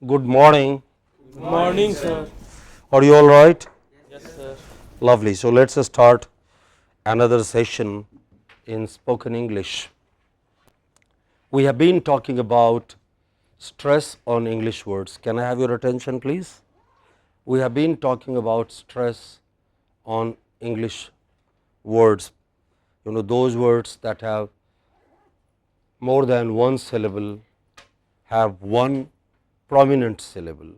Good morning. Good morning, sir. Are you all right? Yes, sir. Lovely. So let's start another session in spoken English. We have been talking about stress on English words. Can I have your attention, please? We have been talking about stress on English words. Those words that have more than one syllable have one prominent syllable.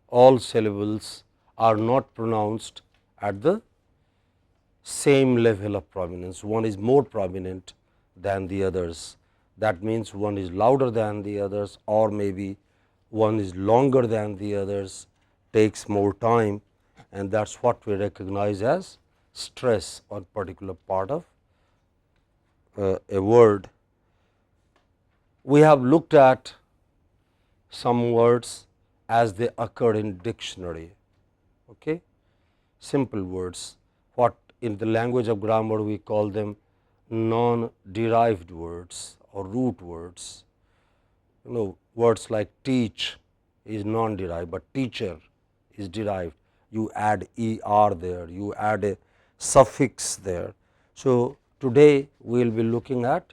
All syllables are not pronounced at the same level of prominence. One is more prominent than the others. That means one is louder than the others, or maybe one is longer than the others, takes more time, and that is what we recognize as stress on particular part of a word. We have looked at some words as they occur in dictionary. Okay? Simple words, what in the language of grammar we call them non-derived words or root words. Words like teach is non-derived, but teacher is derived. You add er there, you add a suffix there. So, today we will be looking at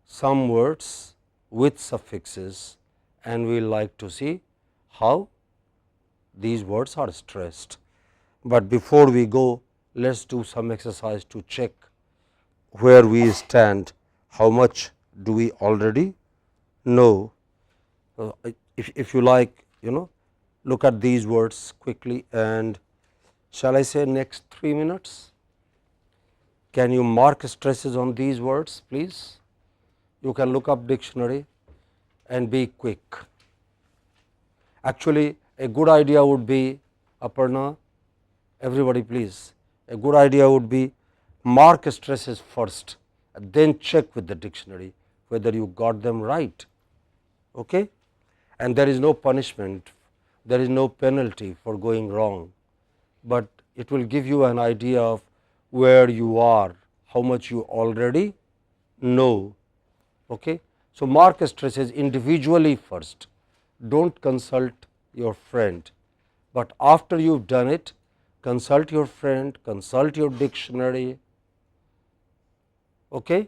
some words with suffixes, and we will like to see how these words are stressed. But before we go, let us do some exercise to check where we stand, how much do we already know. If you like, look at these words quickly, and shall I say next 3 minutes? Can you mark stresses on these words, please? You can look up dictionary and be quick. Actually, a good idea would be, Aparna, everybody please, a good idea would be mark stresses first, then check with the dictionary whether you got them right. Okay? And there is no punishment, there is no penalty for going wrong, but it will give you an idea of where you are, how much you already know. Okay? So, mark stresses individually first, do not consult your friend, but after you have done it, consult your friend, consult your dictionary. Okay?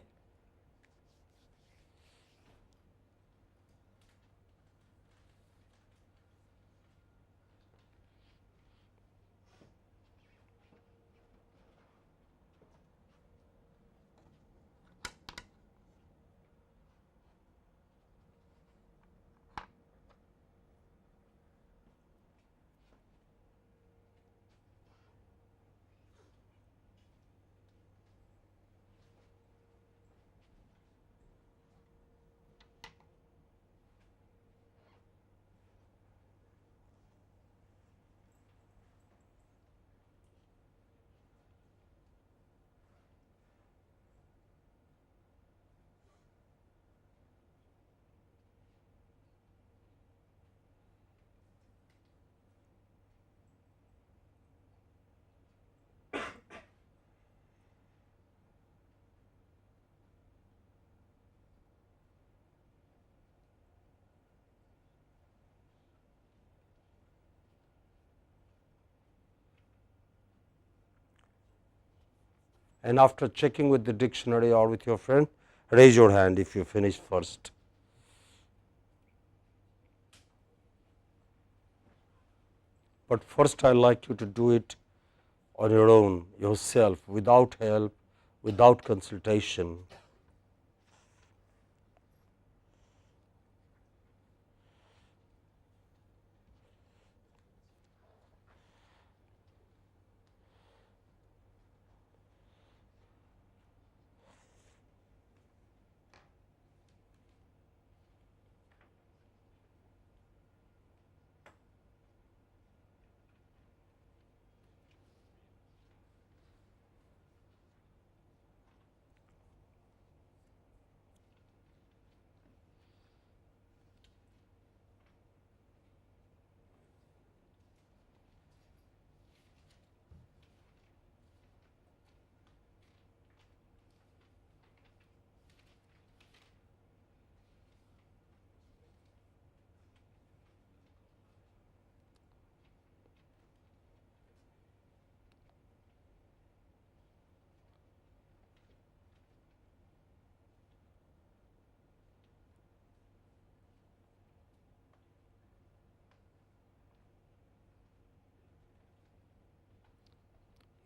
And after checking with the dictionary or with your friend, raise your hand if you finish first. But first I like you to do it on your own, yourself, without help, without consultation.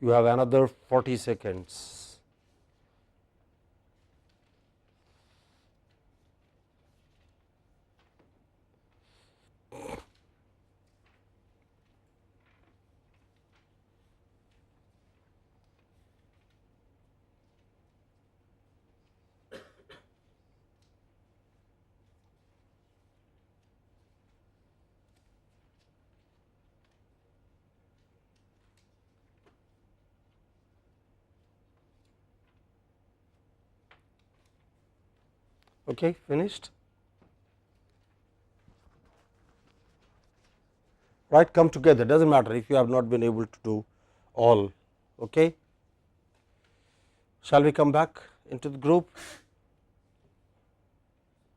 You have another 40 seconds. Okay, finished? Right, come together, does not matter if you have not been able to do all. Okay. Shall we come back into the group?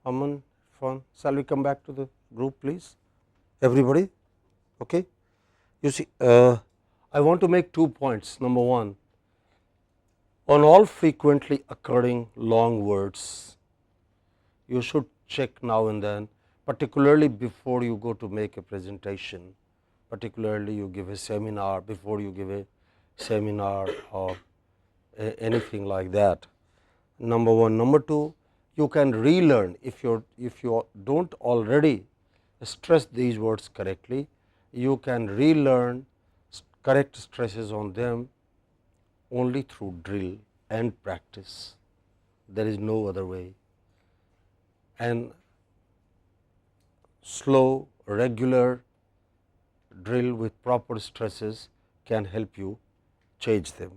Aman, Fun, shall we come back to the group, please? Everybody? Okay. You see, I want to make 2 points. Number one, on all frequently occurring long words, you should check now and then, particularly before you go to make a presentation, particularly you give a seminar, before you give a seminar or anything like that. Number one. Number two, you can relearn if you do not already stress these words correctly, you can relearn correct stresses on them only through drill and practice. There is no other way. And slow, regular drill with proper stresses can help you change them.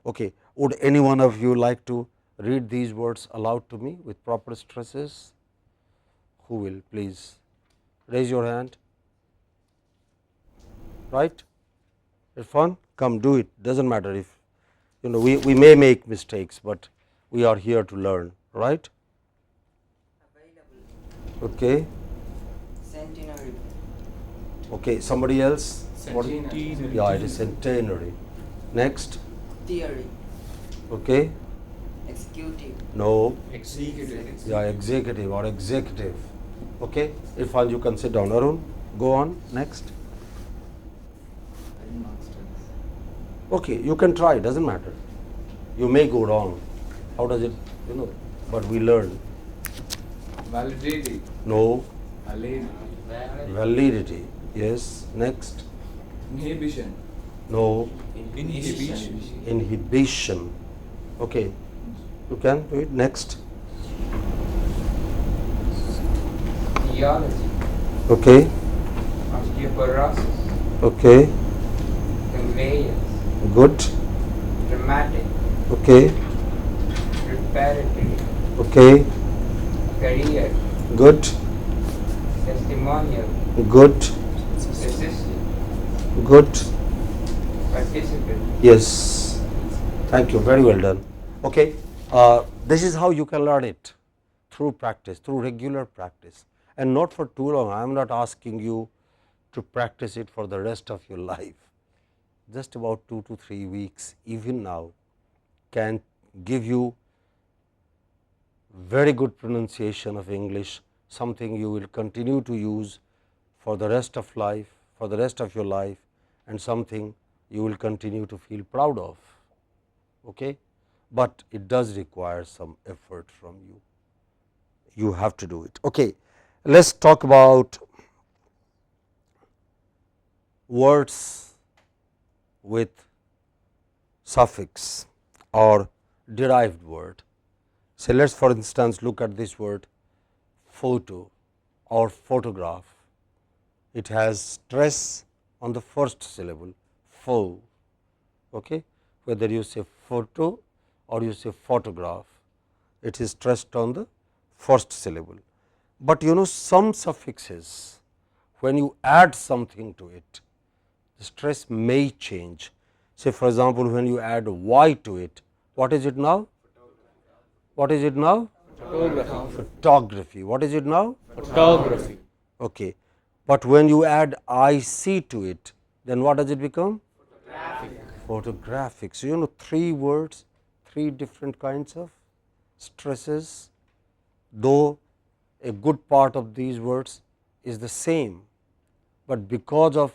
Okay. Would any one of you like to read these words aloud to me with proper stresses? Who will, please raise your hand? Right? Irfan, come do it. Doesn't matter if we may make mistakes, but we are here to learn. Right? Available. Okay. Centenary. Okay. Somebody else? Centenary. Yeah, it is centenary. Next. Theory. Okay. Executive. No. Executive. Yeah, executive or executive. Okay. Irfan, you can sit down. Arun, go on. Next. Okay, you can try, doesn't matter. You may go wrong. How does it, but we learn. Validity. No. Validity. Validity. Yes. Next. Inhibition. No. Inhibition. Inhibition. Okay. You can do it. Next. Theology. Okay. Osteoporosis. Okay. Conveyance. Good. Dramatic. Okay. Preparatory. Okay. Career. Good. Testimonial. Good. Assistant. Good. Participant. Yes. Thank you. Very well done. Okay. This is how you can learn it, through practice, through regular practice, and not for too long. I am not asking you to practice it for the rest of your life. Just about 2 to 3 weeks, even now, can give you very good pronunciation of English, something you will continue to use for the rest of life, for the rest of your life, and something you will continue to feel proud of. Okay? But it does require some effort from you. You have to do it. Okay. Let us talk about words with suffix or derived word. So, let us for instance look at this word photo or photograph. It has stress on the first syllable, pho. Okay. Whether you say photo or you say photograph, it is stressed on the first syllable. But some suffixes, when you add something to it, the stress may change. Say for example, when you add y to it, what is it now? What is it now? Photography. Photography. What is it now? Photography. Okay. But when you add IC to it, then what does it become? Photographic. So, 3 words, 3 different kinds of stresses, though a good part of these words is the same, but because of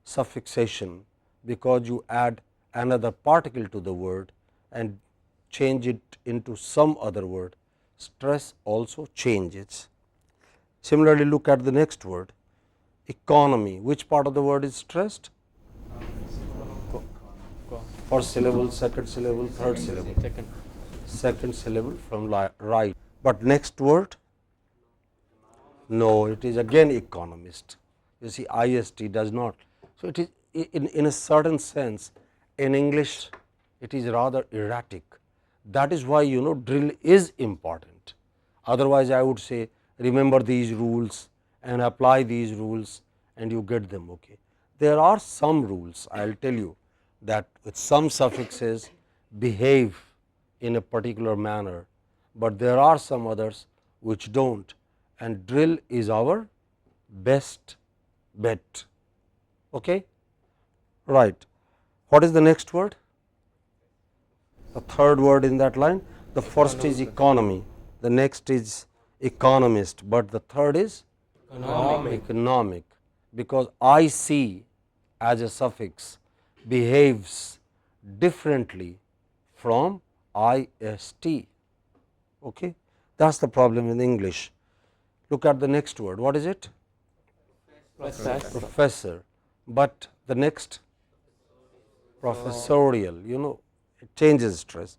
suffixation, because you add another particle to the word and change it into some other word, stress also changes. Similarly, look at the next word, economy. Which part of the word is stressed? First syllable, second syllable, third syllable. Second syllable from right. But next word, no, it is again economist. You see, ist does not. So it is in a certain sense in English it is rather erratic. That is why drill is important. Otherwise, I would say remember these rules and apply these rules and you get them. Okay. There are some rules, I will tell you, that with some suffixes behave in a particular manner, but there are some others which do not, and drill is our best bet. Okay? Right. What is the next word? The third word in that line. The first is economy, the next is economist, but the third is economic, because IC as a suffix behaves differently from IST. Okay? That is the problem in English. Look at the next word. What is it? Professor. But the next? Professorial. It changes stress.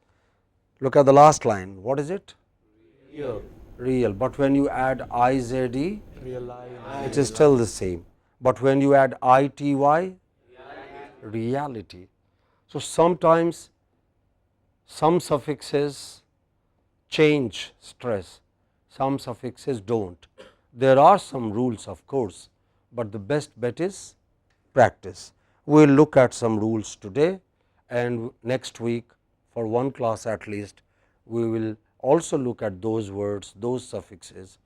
Look at the last line. What is it? Real. But when you add IZD, it is still the same. But when you add ITY, reality. So sometimes some suffixes change stress, some suffixes do not. There are some rules, of course, but the best bet is practice. We will look at some rules today, and next week for one class at least we will also look at those words, those suffixes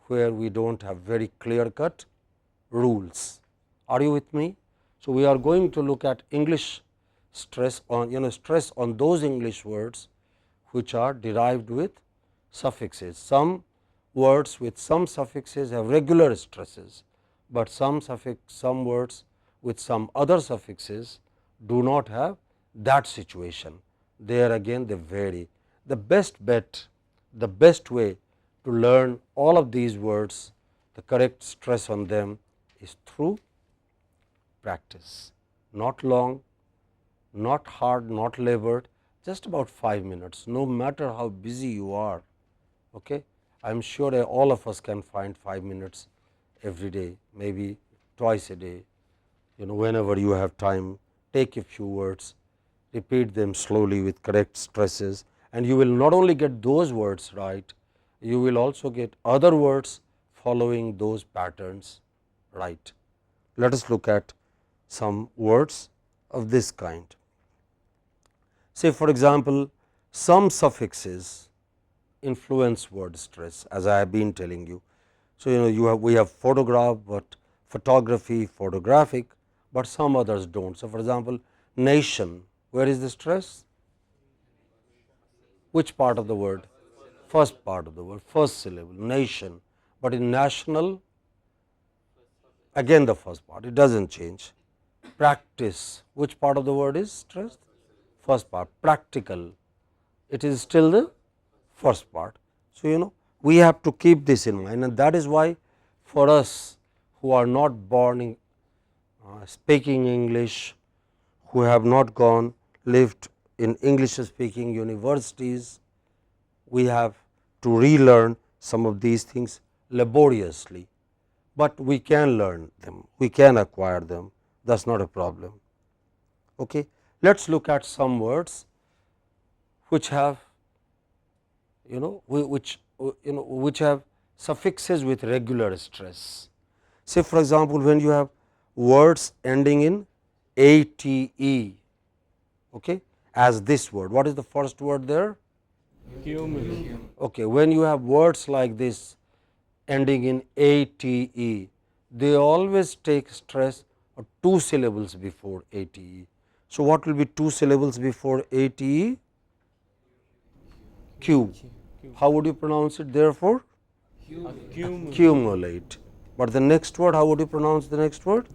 where we do not have very clear cut rules. Are you with me? So, we are going to look at English stress on stress on those English words which are derived with suffixes. Some words with some suffixes have regular stresses, but some words with some other suffixes do not have that situation. There again they vary. The best bet, the best way to learn all of these words, the correct stress on them is through practice. Not long, not hard, not labored, just about 5 minutes, no matter how busy you are. Okay? I am sure all of us can find 5 minutes every day, maybe twice a day. Whenever you have time, take a few words, repeat them slowly with correct stresses, and you will not only get those words right, you will also get other words following those patterns right. Let us look at some words of this kind. Say for example, some suffixes influence word stress, as I have been telling you. So, we have photograph, but photography, photographic, but some others do not. So, for example, nation, where is the stress? Which part of the word? First part of the word, first syllable, nation, but in national again the first part, it does not change. Practice, which part of the word is stressed? First part. Practical, it is still the first part. So, we have to keep this in mind, and that is why for us who are not born in speaking English, who have not lived in English speaking universities, we have to relearn some of these things laboriously, but we can learn them, we can acquire them, that is not a problem. Okay. Let us look at some words which have which have suffixes with regular stress. Say for example, when you have words ending in ATE, okay, as this word, what is the first word there? Okay, when you have words like this ending in ATE, they always take stress of 2 syllables before ATE. So, what will be 2 syllables before ATE? Q. How would you pronounce it therefore? Accumulate. But the next word, how would you pronounce the next word?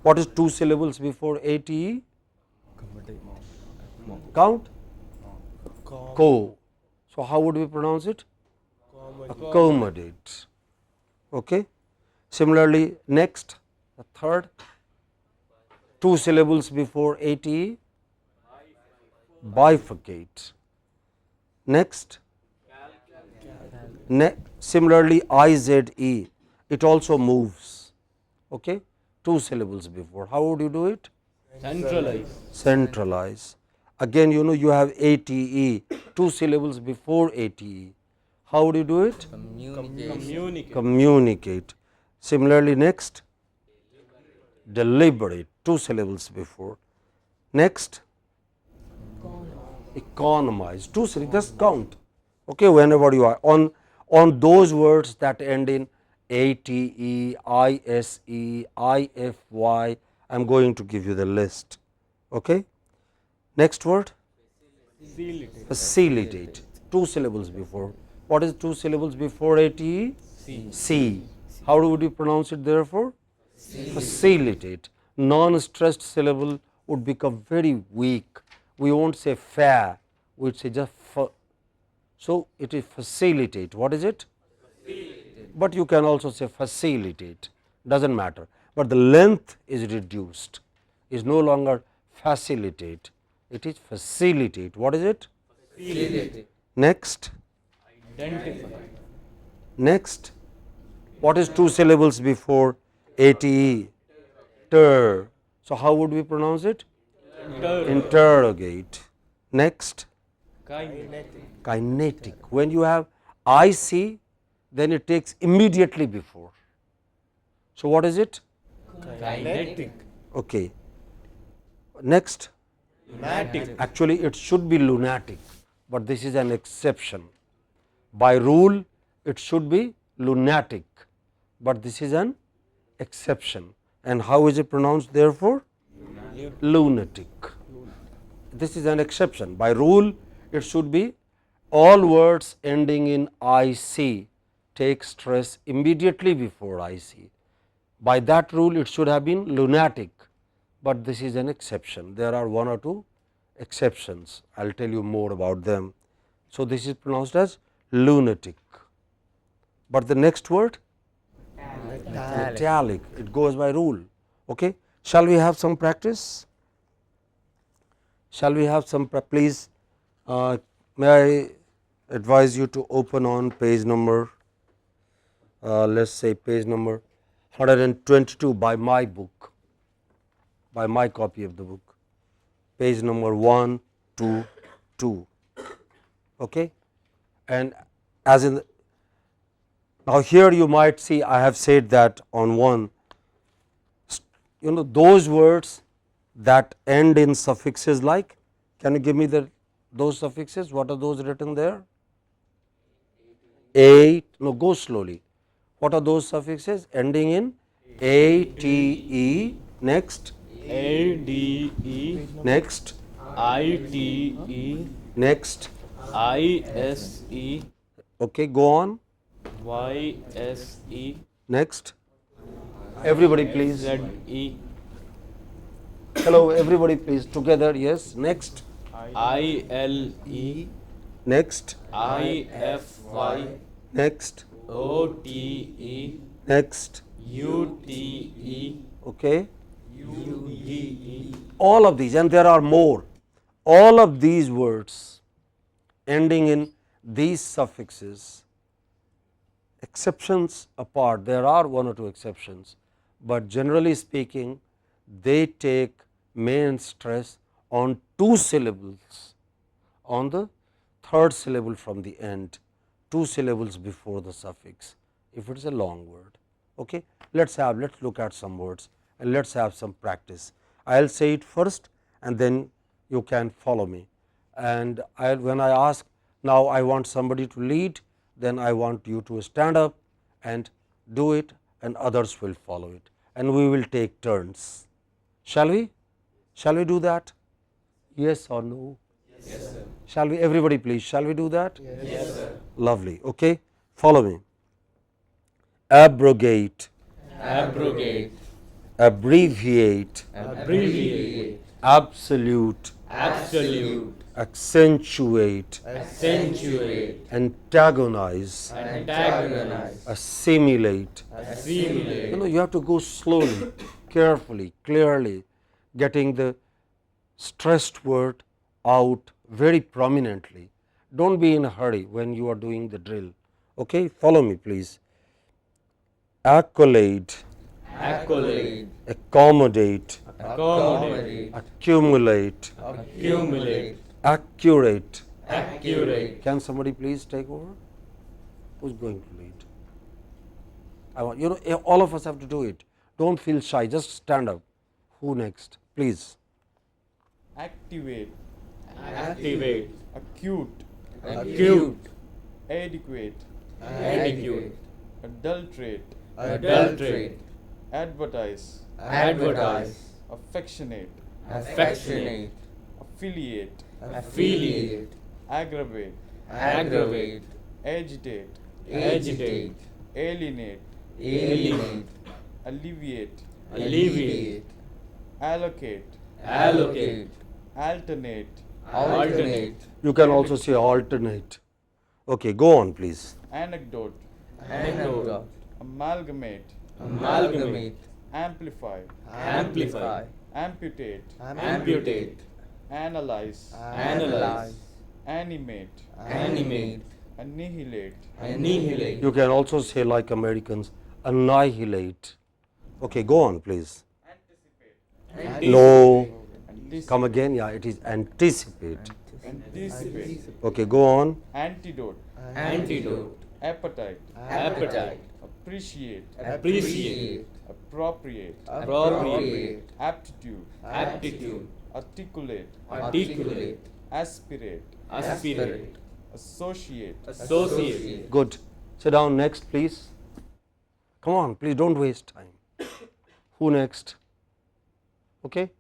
What is 2 syllables before ATE? Count? Co. So, how would we pronounce it? Accommodate. Okay. Similarly, next, the third, 2 syllables before ate, bifurcate. Next, similarly, ize, it also moves. Okay. 2 syllables before. How would you do it? Centralize. Centralize. Again, you have ate, 2 syllables before ate. How would you do it? Communication. Communicate. Similarly, next, deliberate, 2 syllables before. Next, economize, 2 syllables, just count. Okay, whenever you are on those words that end in ate, ise, ify, I am going to give you the list. Okay. Next word, facilitate, 2 syllables before. What is 2 syllables before ate? C. How would you pronounce it therefore? Facilitate. Non-stressed syllable would become very weak. We won't say fa, we would say just fa. So, it is facilitate. What is it? But you can also say facilitate, does not matter. But the length is reduced, is no longer facilitate, it is facilitate. What is it? Facilitate. Next. Identify. Next, what is 2 syllables before ate? Ter. So, how would we pronounce it? Interrogate. Next, kinetic. When you have IC, then it takes immediately before. So, what is it? Kinetic. Okay. Next, Lunatic. actually it should be lunatic, but this is an exception. By rule, it should be lunatic, but this is an exception. And how is it pronounced therefore? Lunatic. This is an exception. By rule, it should be all words ending in IC take stress immediately before IC. By that rule, it should have been lunatic, but this is an exception. There are 1 or 2 exceptions. I will tell you more about them. So, this is pronounced as lunatic. But the next word? Italic. It goes by rule. Okay. Shall we have some practice? Shall we have some please? May I advise you to open on page number, let us say page number 122 by my book, by my copy of the book, page number 122. Okay. And as in now here you might see I have said that on one, those words that end in suffixes like, can you give me those suffixes? What are those written there? A, no, go slowly. What are those suffixes ending in ate? Next, ADE. next, ITE. next. ISE. Okay, go on. YSE. Next. Everybody please. ZE. Hello, everybody please together. Yes. Next. ILE. Next. IFY. Next. OTE. Next. UTE. Okay. UGE. All of these, and there are more. All of these words ending in these suffixes, exceptions apart, there are 1 or 2 exceptions, but generally speaking they take main stress on 2 syllables, on the 3rd syllable from the end, 2 syllables before the suffix, if it is a long word. Okay. Let's look at some words and let's have some practice. I will say it first and then you can follow me. And when I ask, now I want somebody to lead, then I want you to stand up and do it and others will follow it and we will take turns. Shall we? Shall we do that? Yes or no? Yes, sir. Shall we? Everybody please, shall we do that? Yes, sir. Lovely. Okay. Follow me. Abrogate, Abrogate. abbreviate, Abbreviate. absolute, absolute, accentuate, accentuate, antagonize, antagonize, assimilate. assimilate. You have to go slowly, carefully, clearly, getting the stressed word out very prominently. Don't be in a hurry when you are doing the drill. Okay, follow me please. Accolade, Accolade, accommodate, accommodate, accumulate, accumulate, accurate. accurate. Can somebody please take over? Who's going to lead? I want all of us have to do it. Don't feel shy. Just stand up. Who next? Please. activate, Activate, acute, acute, adequate, adequate, adulterate, adulterate, advertise, advertise, affectionate, affectionate, affiliate, affiliate, aggravate, aggravate, agitate, agitate, alienate, alienate, alleviate, alleviate, allocate, allocate, alternate, alternate, You can also say alternate. Okay, go on please. anecdote, anecdote, amalgamate, amalgamate, amplify, amplify, amputate, amputate, analyze, analyze, animate, animate, annihilate, annihilate, You can also say like Americans, annihilate. Okay, go on please. No. Come again. Yeah, it is anticipate. anticipate, Okay, go on. antidote, antidote, appetite, appetite, appreciate, appreciate, appropriate, appropriate, aptitude, aptitude, articulate, articulate, aspirate, aspirate, associate, associate, Good. Sit down next, please. Come on, please don't waste time. Who next? Okay.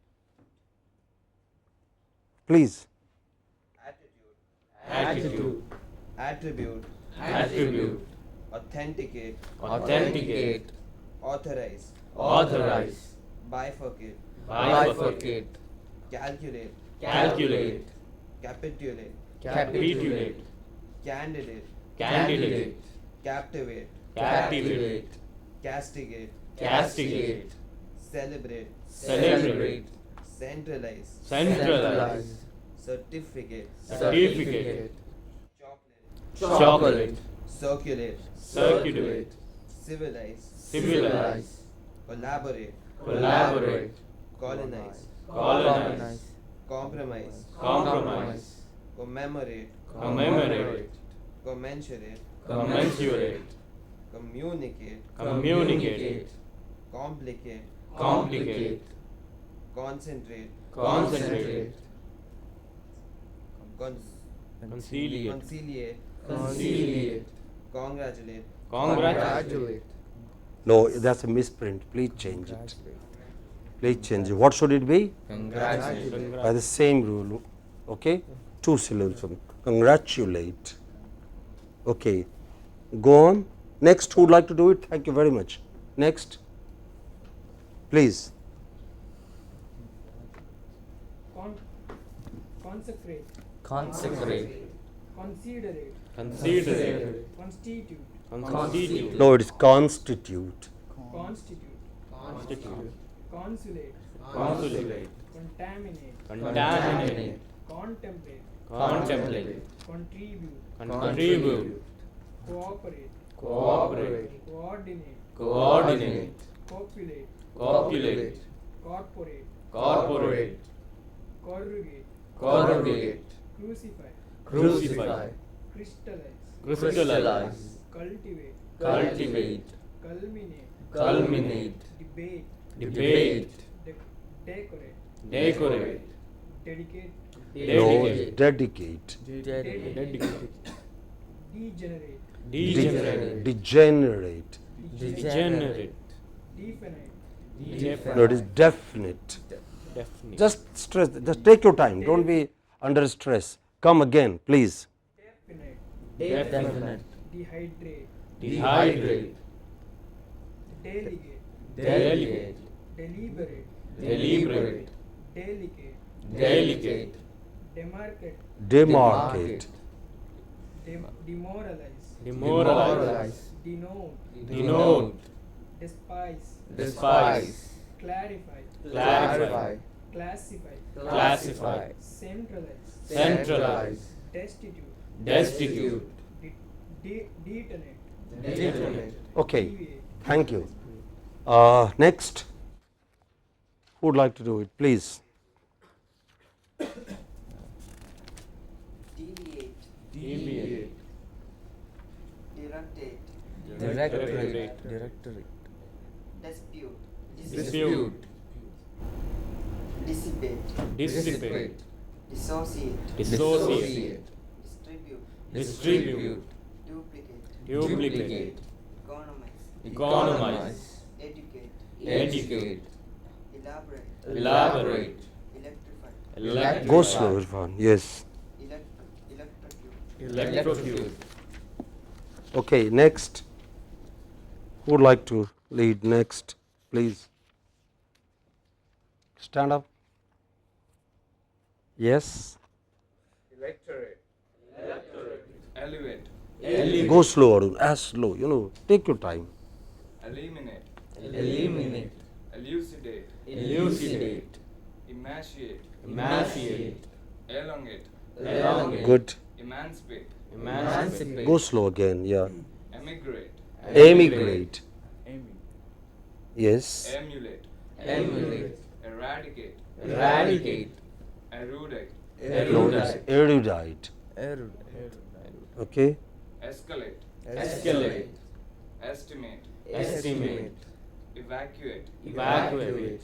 Please. attitude, attribute, attribute, authenticate, authenticate, authorize, authorize, bifurcate, bifurcate, calculate, calculate, capitulate, capitulate, candidate, candidate, captivate, captivate, castigate, castigate, celebrate, celebrate, centralize, centralize, certificate, certificate, chocolate, chocolate, circulate, circulate, civilize, civilize, collaborate, collaborate, colonize, colonize, compromise, compromise, commemorate, commemorate, commensurate, commensurate, communicate, communicate, complicate, complicate, concentrate, concentrate, conciliate, conciliate, conciliate, congratulate, congratulate, No, that's a misprint. Please change it. Please change it. What should it be? congratulate, By the same rule. Okay. 2 syllables. Congratulate. Okay. Go on. Next, who would like to do it? Thank you very much. Next. Please. Consecrate, consecrate, considerate, considerate, constitute, constitute, No, it is constitute. constitute, constitute, consulate, consulate, contaminate, contaminate, contemplate, contemplate, contribute, contribute, cooperate, cooperate, coordinate, coordinate, copulate, copulate, corporate, corporate, corrugate, corrugate, crucify, crucify, crystallize, crystallize, cultivate, cultivate, culminate, culminate, debate, debate, decorate, decorate, dedicate, No, dedicate, dedicate. dedicate, degenerate, degenerate, Degenerate. degenerate, definite, No, it is definite. definite, Just stress. Just take your time. Don't be under stress. Come again, please. definite, definite, dehydrate, dehydrate, delegate, delegate, deliberate, deliberate, delicate, delicate, demarcate, demarcate, demoralize, demoralize, denote, denote, despise, despise, clarify, clarify, classify, classify, centralize, centralize, destitute, destitute, detonate, Detonate. Okay, deviate, thank you. Next, who would like to do it, please? Deviate. deviate, Directate. directorate, Dispute. dispute, Dissipate. dissipate, Dissociate. dissociate, Distribute. distribute, Duplicate. duplicate, Economize. economize, Educate. educate, Elaborate. elaborate, Electrify. electrify, Go slow, Irfan. Yes. Electrocute. electrocute, Okay, next. Who would like to lead next, please? Stand up. Yes. Electorate. Elevate. elevate, Go slow, Arun. As slow. Take your time. Eliminate. eliminate, Elucidate. elucidate, Emaciate. emaciate, Elongate. elongate, Good. Emancipate. emancipate, Go slow again. Yeah. Emigrate. Emigrate. Yes. Emulate. emulate, Eradicate. eradicate, Erudite. No, it's erudite, erudite. Okay. Escalate. escalate, Estimate. estimate, Evacuate. evacuate,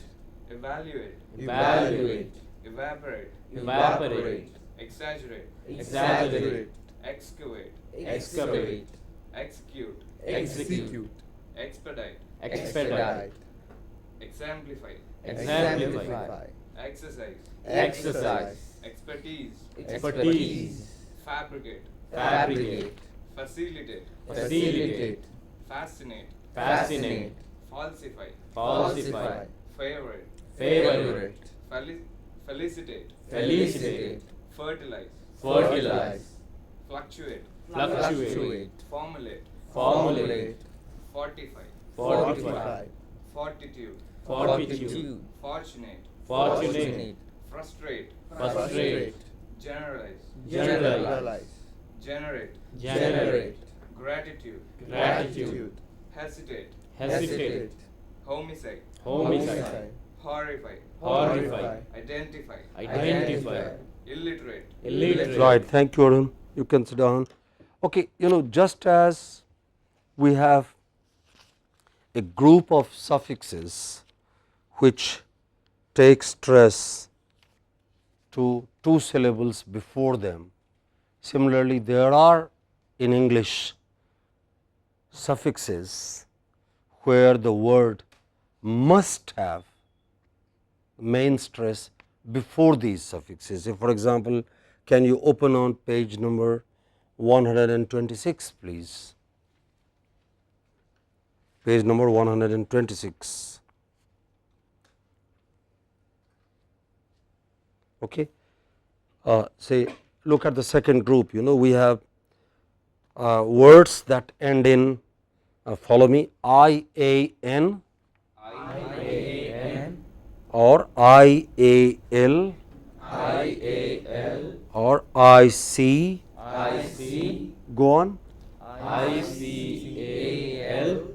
Evaluate. evaluate, Evaporate. evaporate, Exaggerate. exaggerate, Excavate. excavate, Execute. execute, Expedite. expedite, Exemplify. exemplify, Exercise. exercise, Expertise. expertise, Fabricate. fabricate, Facilitate. facilitate, Fascinate. fascinate, Falsify. falsify, Favorite. favorite, Felicitate. felicitate, Fertilize. fertilize, Fluctuate. fluctuate, Formulate. formulate, Fortify. fortify, Fortitude. fortitude, Fortunate. fortunate, Frustrate. frustrate, Generalize. generalize, Generate. generate, Gratitude. gratitude, Hesitate. hesitate, Homicide. homicide, Horrify. horrify, Identify. identify, Illiterate. illiterate, Right. Thank you, Arun. You can sit down. Okay. Just as we have a group of suffixes which take stress to two syllables before them, similarly, there are in English suffixes where the word must have main stress before these suffixes. If, for example, can you open on page number 126, please? Page number 126. Okay. Say, look at the second group. We have words that end in, follow me, IAN IAN, or IAL IAL, or IC. IC, Go on. ICAL,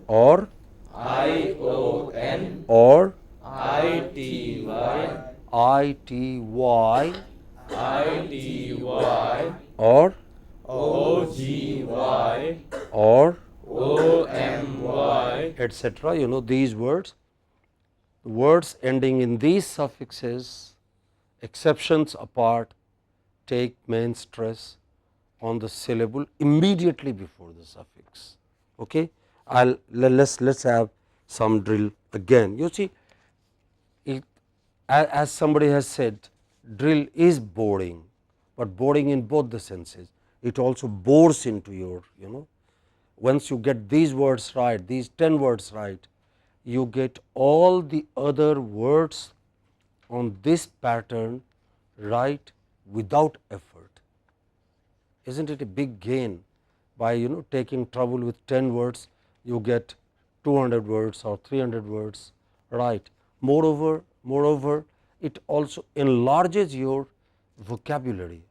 Or ION, or ITY, ITY ITY, or OGY, or OMY, etc. These words, words ending in these suffixes, exceptions apart, take main stress on the syllable immediately before the suffix. Okay, let's have some drill again. You see, as somebody has said, drill is boring, but boring in both the senses. It also bores into your, once you get these words right, these 10 words right, you get all the other words on this pattern write without effort. Isn't it a big gain? By taking trouble with 10 words, you get 200 words or 300 words, right? Moreover, it also enlarges your vocabulary.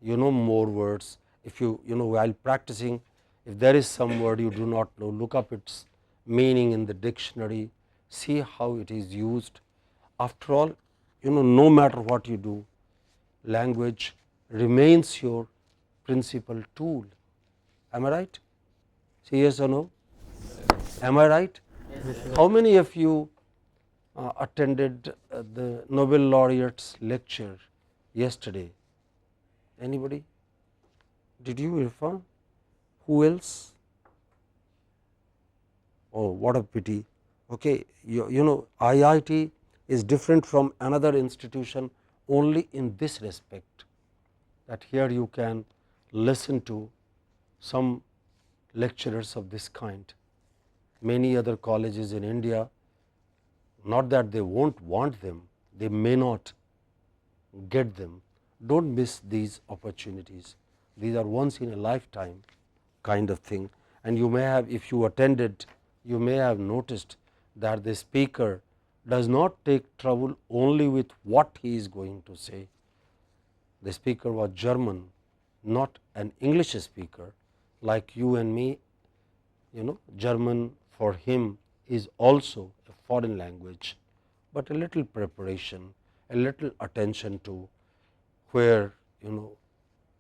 You know more words. If you while practicing, if there is some word you do not know, look up its meaning in the dictionary, see how it is used. After all, no matter what you do, language remains your principal tool. Am I right? Say yes or no? Am I right? How many of you attended the Nobel laureate's lecture yesterday? Anybody? Did you, Irfan? Who else? Oh, what a pity. Okay, IIT is different from another institution only in this respect, that here you can listen to some lecturers of this kind. Many other colleges in India, not that they won't want them, they may not get them. Don't miss these opportunities. These are once in a lifetime kind of thing. And you may have, if you attended, you may have noticed that the speaker does not take trouble only with what he is going to say. The speaker was German, not an English speaker like you and me. German for him is also a foreign language, but a little preparation, a little attention to where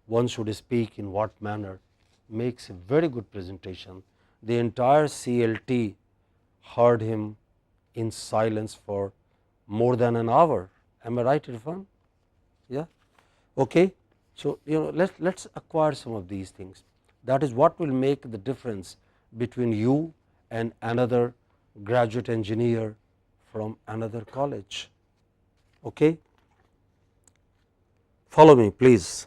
one should speak in what manner makes a very good presentation. The entire CLT heard him in silence for more than an hour. Am I right, Irfan? Yeah. Okay. So let's acquire some of these things. That is what will make the difference between you and another graduate engineer from another college. Okay. Follow me, please.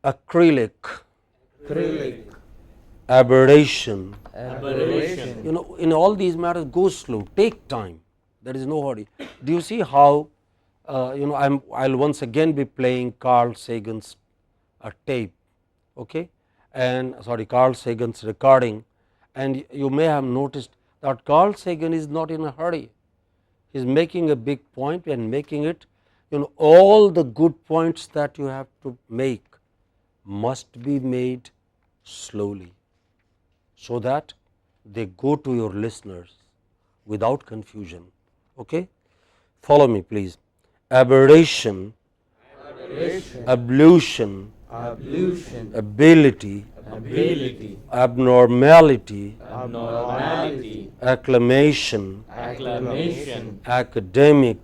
Acrylic, aberration. In all these matters, go slow, take time. There is no hurry. Do you see how I'll once again be playing Carl Sagan's tape, okay, and Carl Sagan's recording, and you may have noticed that Carl Sagan is not in a hurry. He is making a big point and making it, all the good points that you have to make must be made slowly, so that they go to your listeners without confusion. Okay? Follow me, please. Aberration, ablution, ability, abnormality, acclamation, academic,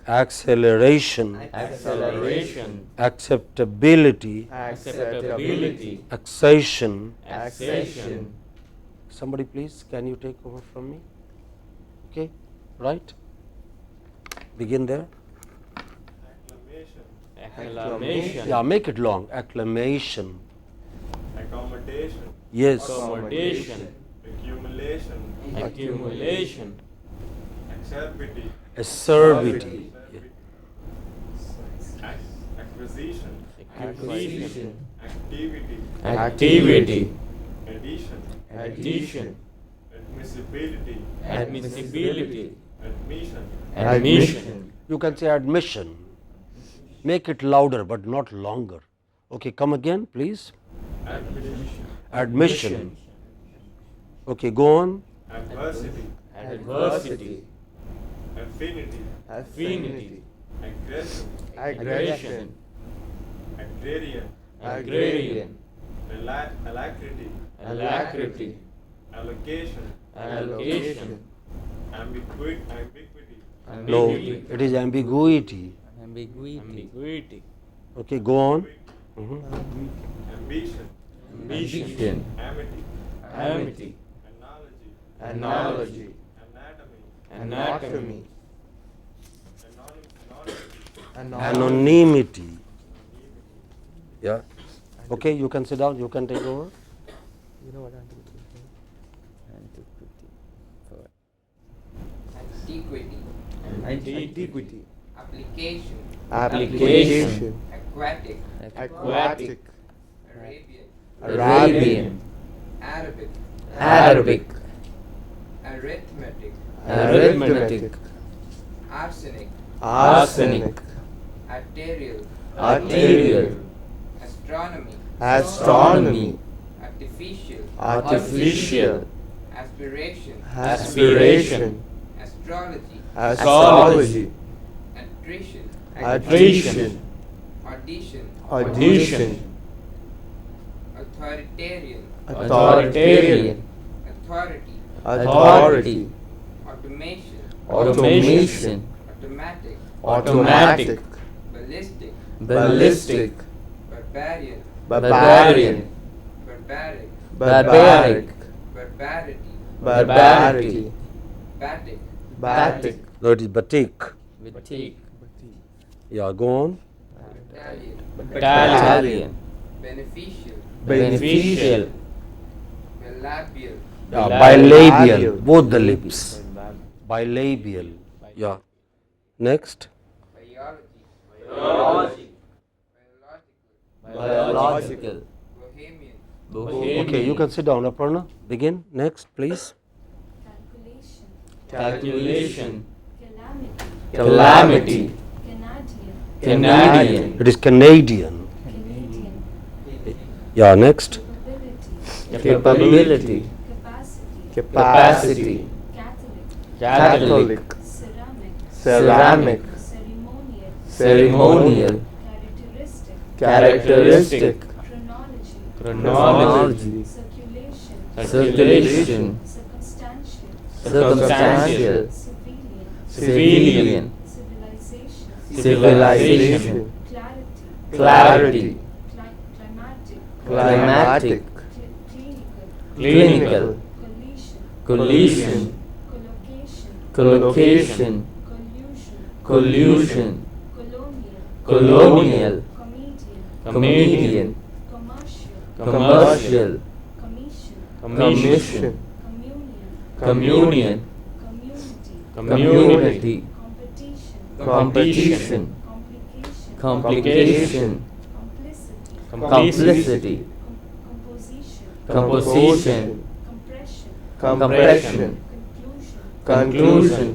acceleration, acceptability, accession. Somebody please, can you take over from me? Okay, right? Begin there. Acclamation. Yeah, make it long. Acclamation. Accommodation, Yes. Accommodation. accumulation, Accumulation. acerbity, Acerbity. acquisition, Acquisition. activity, Activity. addition, Addition. admissibility, Admissibility. admission, Admission. You can say admission. Make it louder but not longer. Okay, come again please. admission, Admission. Okay, go on. adversity, Adversity. affinity, Affinity. aggression, Aggression. agrarian, Agrarian. alacrity, Alacrity. allocation, Allocation. ambiguity, No, it is ambiguity. Ambiguity. Okay, go on. ambition, Ambition. amity, Amity. analogy, Analogy. anatomy, Anatomy. Anonymity. Yeah. Okay, you can sit down. You can take over. Antiquity, Antiquity. application, application, aquatic, aquatic, Arabian, Arabian, Arabic, Arabic, arithmetic, arithmetic, arsenic, arsenic, arterial, arterial, astronomy, astronomy, artificial, artificial, aspiration, aspiration, astrology, astrology, attrition, attrition, audition, audition, authoritarian, authoritarian, authority, authority, automation, automation, automatic, automatic, ballistic, ballistic, barbarian, barbarian, barbaric, barbaric, barbarity, barbarity, batic, batic, No, it is batik. batik, Yeah, go on. battalion, battalion, beneficial, beneficial, bilabial, Yeah, Bilabial. bilabial, both the lips. Bilabial. Yeah. Next. biology, biology, biological, biological, bohemian, bohemian, Okay, you can sit down, Aparna. Begin. Next, please. calculation, calculation, calamity, calamity, Canadian, Canadian, It is Canadian. Canadian, Yeah, next. capability, capability, capacity, capacity, Catholic, Catholic, ceramic, ceramic, ceremonial, ceremonial, characteristic, characteristic, chronology, chronology, circulation, circulation, circumstantial, circumstantial, civilian, civilian, civilization, civilization, clarity, clarity, climatic, climatic, clinical, clinical, collision, collision, collocation, collocation, collusion, collusion, colonial, colonial, comedian, comedian, commercial, commercial, commission, commission, communion, communion, community, community, competition, competition, complication, complication, complicity, complicity, composition, composition, compression, compression, conclusion, conclusion,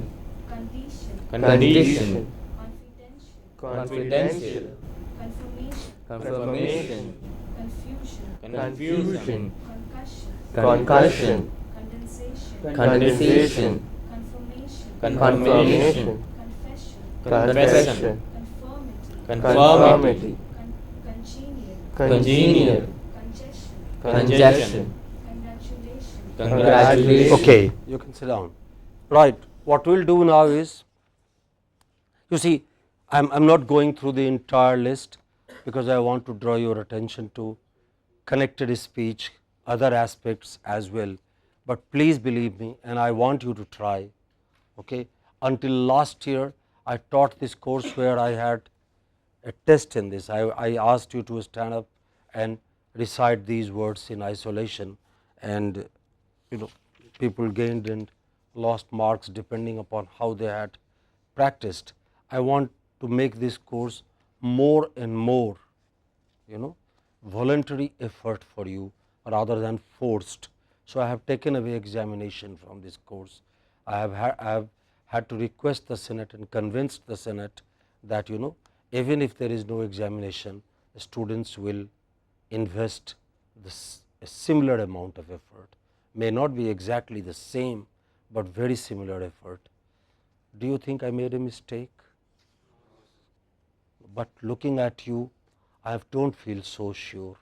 condition, condition, confidential, confidential, confirmation, confirmation, confusion, confusion, concussion, concussion, condensation, condensation, confirmation, confirmation, confession, confession, conformity, conformity, congenial, congenial, congestion, congestion, congratulations, Okay, you can sit down. Right. What we will do now is, you see, I am not going through the entire list because I want to draw your attention to connected speech, other aspects as well. But please believe me, and I want you to try. Okay. Until last year, I taught this course where I had a test in this. I asked you to stand up and recite these words in isolation, and people gained and lost marks depending upon how they had practiced. I want to make this course more and more voluntary effort for you rather than forced. So, I have taken away examination from this course. I have had to request the Senate and convinced the Senate that even if there is no examination, students will invest a similar amount of effort, may not be exactly the same, but very similar effort. Do you think I made a mistake? But looking at you, I don't feel so sure.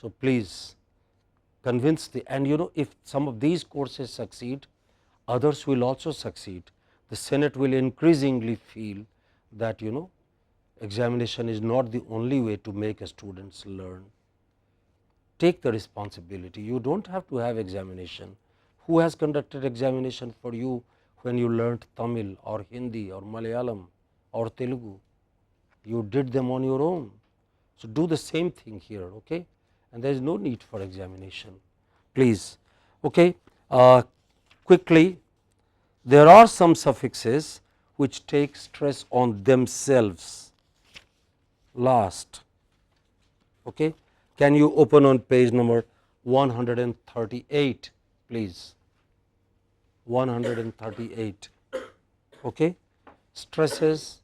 So, please convince and if some of these courses succeed, others will also succeed. The Senate will increasingly feel that examination is not the only way to make students learn. Take the responsibility. You do not have to have examination. Who has conducted examination for you when you learnt Tamil or Hindi or Malayalam or Telugu? You did them on your own. So, do the same thing here, okay? And there is no need for examination, please. Okay. Quickly, there are some suffixes which take stress on themselves. Last. Okay. Can you open on page number 138 please? 138. Okay. Stresses,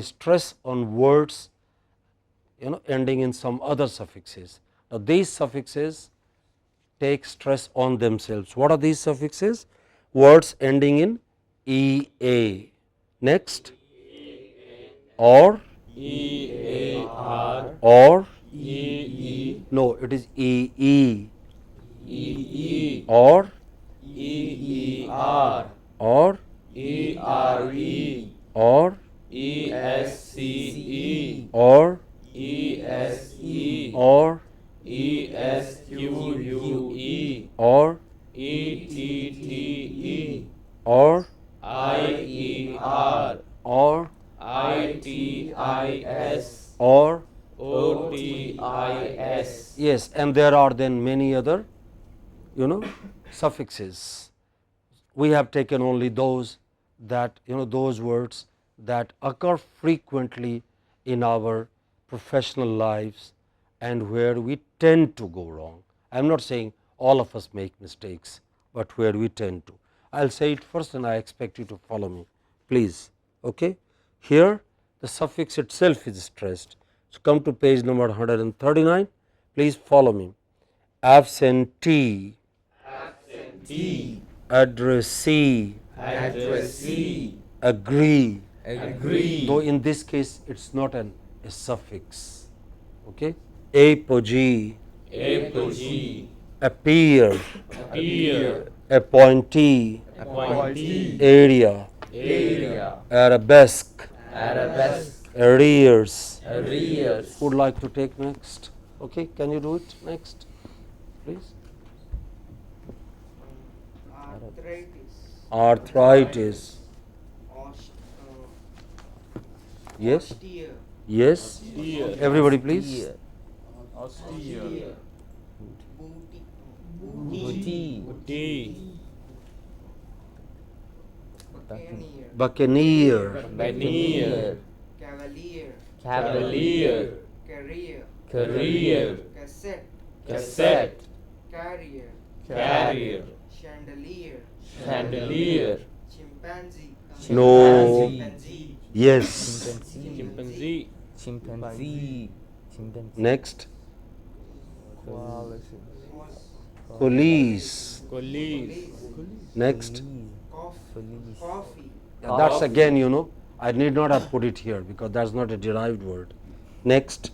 stress on words ending in some other suffixes. Now these suffixes take stress on themselves. What are these suffixes? Words ending in ea. Next, or EAR or EE no, it is ee, EE or EER or ERE or ESCE or ESE or ESQUE or ETTE or IER or ITIS or OTIS. yes, and there are then many other suffixes. We have taken only those that those words that occur frequently in our professional lives and where we tend to go wrong. I am not saying all of us make mistakes, but where we tend to. I will say it first and I expect you to follow me please. Okay. Here the suffix itself is stressed. So, come to page number 139, please follow me. Absentee, T addressee, addressee agree, agree though in this case it is not a suffix. Okay. Apogee, apogee appear, appear appointee, appointee area, area arabesque, arabesque arrears. arrears Would like to take next? Okay, can you do it next, please? Arthritis. Arthritis. Aus- Yes, Austere. yes. Everybody, please. Austere. Booty. booty Buccaneer. Buccaneer, Buccaneer Cavalier. Cavalier Career. career Cassette. cassette Carrier. carrier Chandelier. chandelier Chimpanzee. No. Chimpanzee. yes. chimpanzee chimpanzee Next, Police. police. police Next, Coffee. that's again I need not have put it here because that's not a derived word. Next,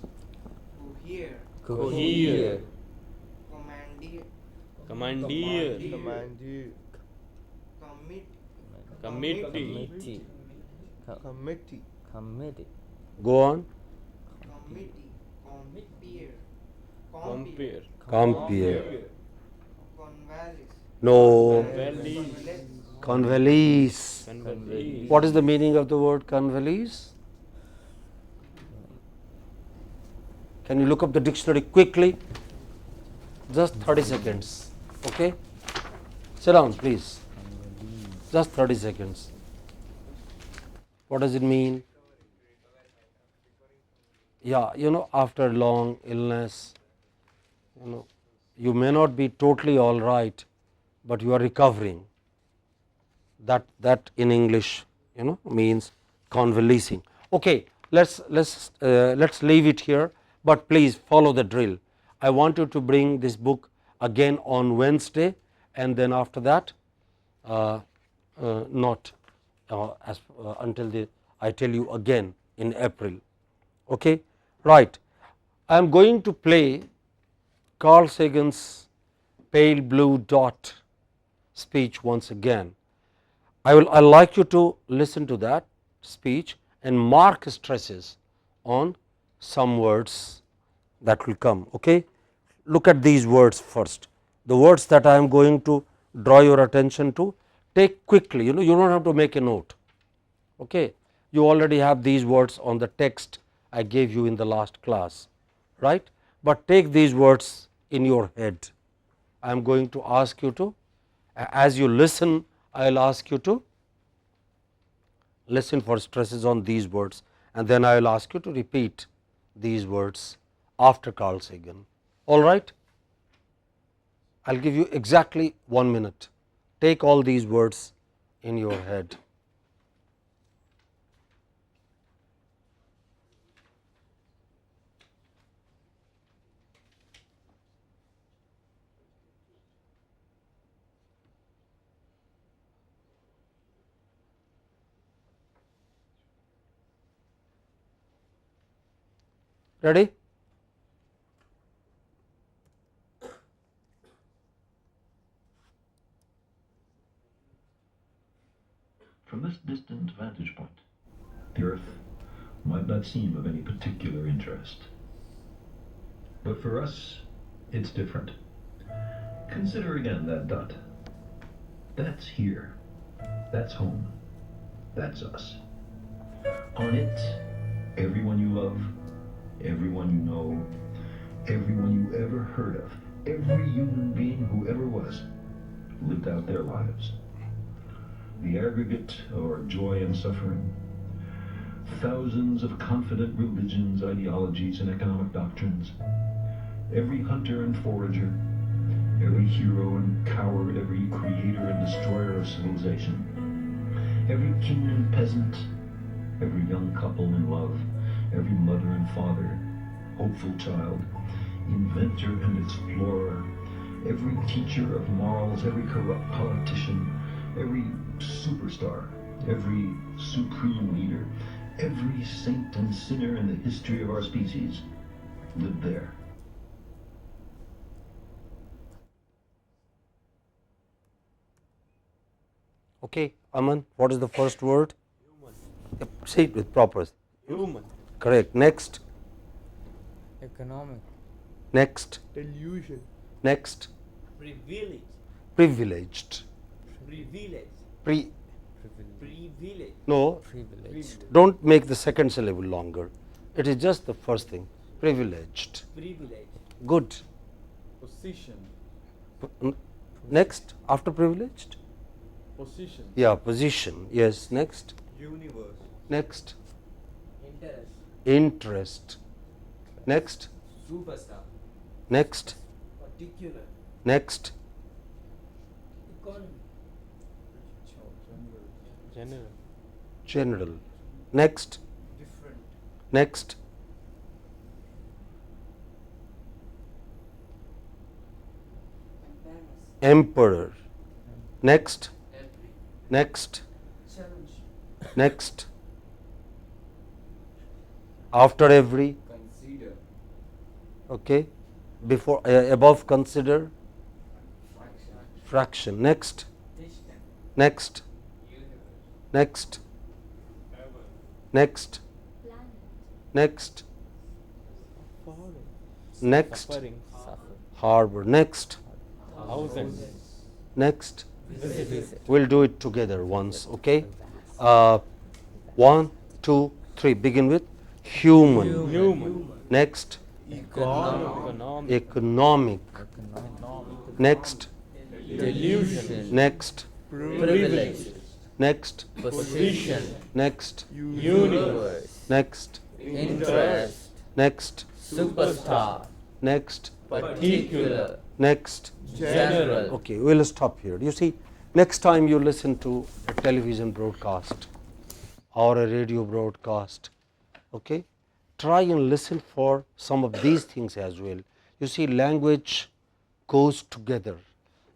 Cohere. cohere Commandeer. commandeer Commit. committee go on. Committee. Compare. compare Compare. Convalesce. No. convalesce Convalesce. convalesce What is the meaning of the word convalesce? Can you look up the dictionary quickly? Just 30 seconds. Okay. Sit down, please. Just 30 seconds. What does it mean? Yeah, after long illness, you may not be totally all right, but you are recovering. That in English, means convalescing. Okay, let's leave it here, but please follow the drill. I want you to bring this book again on Wednesday, and then after that, not until I tell you again in April. Okay, right. I am going to play Carl Sagan's Pale Blue Dot speech once again. I like you to listen to that speech and mark stresses on some words that will come. Okay, look at these words first. The words that I am going to draw your attention to, take quickly. You don't have to make a note. Okay, you already have these words on the text I gave you in the last class, right? But take these words in your head. I am going to ask you to, as you listen, I will ask you to listen for stresses on these words, and then I will ask you to repeat these words after Carl Sagan. All right? I will give you exactly 1 minute. Take all these words in your head. Ready? From this distant vantage point, the Earth might not seem of any particular interest. But for us, it's different. Consider again that dot. That's here. That's home. That's us. On it, everyone you love, everyone you know, everyone you ever heard of, every human being who ever was, lived out their lives. The aggregate of our joy and suffering, thousands of confident religions, ideologies, and economic doctrines, every hunter and forager, every hero and coward, every creator and destroyer of civilization, every king and peasant, every young couple in love, every mother and father, hopeful child, inventor and explorer, every teacher of morals, every corrupt politician, every superstar, every supreme leader, every saint and sinner in the history of our species lived there. Okay, Aman, what is the first word? Yep, say it with proper. Human. Correct. Next. Economic. Next. Delusion. Next. Privilege. Privileged. Privilege. Pre. Privilege. No, Privileged. don't make the second syllable longer. It is just the first thing. Privileged. Privilege. Good. Position. Next. After privileged. Position. Yeah, position. Yes. Next. Universe. Next. Interest. Interest. Next. Superstar. Next. Particular. Next. Economy. General. General. Next. Different. Next. Emperor. Next. Next. Challenge. Next. After every. Consider. Okay. Before above consider. Fraction. Fraction. Next. Distant. Next. Universe. Next. Heaven. Next. planet, Next. Next. Suffering. Suffer. Harbor. Next. Thousands. Next. Visit. We'll do it together once. Okay. 1, 2, 3. Begin with human. Human. Next. Economic. Economic. Next. Delusion. Next. Privilege. Next. Position. Next. Universe. Next. Interest. Next. Superstar. Next. Particular. Next. General. Okay, we'll stop here. You see, next time you listen to a television broadcast or a radio broadcast, okay, try and listen for some of these things as well. You see, language goes together.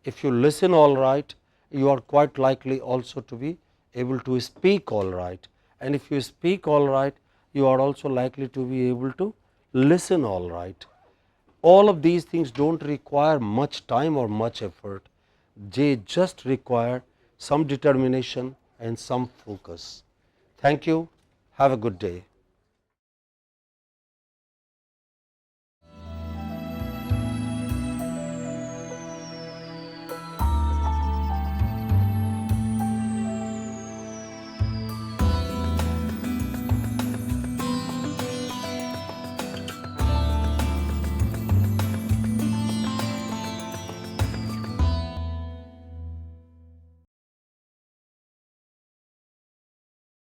If you listen all right, you are quite likely also to be able to speak all right. And if you speak all right, you are also likely to be able to listen all right. All of these things don't require much time or much effort. They just require some determination and some focus. Thank you. Have a good day.